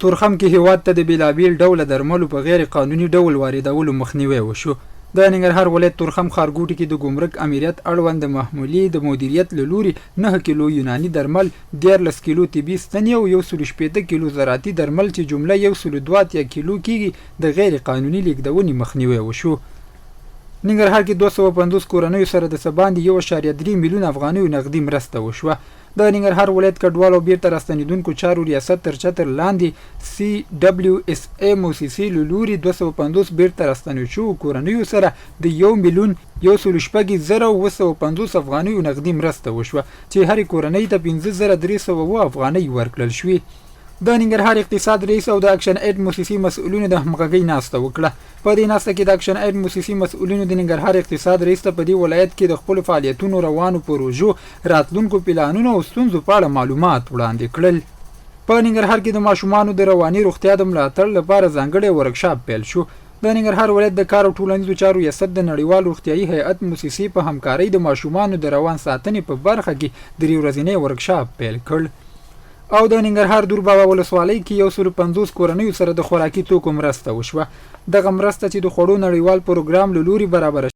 تورخم کې هیواد ته د بېلابېل ډوله درملو په غیر قانوني ډول واردولو مخنیوی وشو. د ننګرهار ولایت تورخم ښارګوټي کې د ګمرک امریت اړوند د محمولي د مدیریت له لوري 9 کیلو یوناني درمل، 13 کیلو طبي ستنې او 160 کیلو زراعتي درمل چې جمله 102 کیلو کېږي د غیر قانوني لیږدونې مخنیوی وشو. ننګرهار کې 250 کورنیو سره د څه 1.3 میلیون افغانیو نغدي مرسته وشوه. د ننګرهار ولایت کډوالو بیرته راستنیدونکو چارو ریاست تر چتر لاندې CWSA موسسې له لوري 250 بیرته راستنیدو شوو کورنیو سره د 1,150,250 افغانیو نغدي مرسته وشوه چې هرې کورنۍ ته 5,300 افغانۍ ورکړل شوې. د ننګرهار اقتصاد رئیس او د اکشن اید موسسې مسؤلینو د همغږۍ ناسته وکړه. په دې ناسته کې د اکشن اید موسسې مسؤلینو د ننګرهار اقتصاد رئیس ته په دې ولایت کې د خپلو فعالیتونو، روانو پروژو، راتلونکو پلانونو او ستونزو په اړه معلومات وړاندې کړل. په ننګرهار کې د ماشومانو د رواني روغتیا د ملاتړ لپاره ځانګړی ورکشاپ پیل شو. د ننګرهار ولایت د کار او ټولنیزو چارو ریاست د نړیوال روغتیايي هیئت موسسې په همکارۍ د ماشومانو د روان ساتنې په برخه کې د 3 ورځنی ورکشاپ پیل کړ. او د ننګرهار دوربابا ولسوالۍ کې 150 کورنیو سره د خوراکي توکو مرسته وشوه. دغه مرسته چې د خوړو نړیوال پروګرام له لوري برابره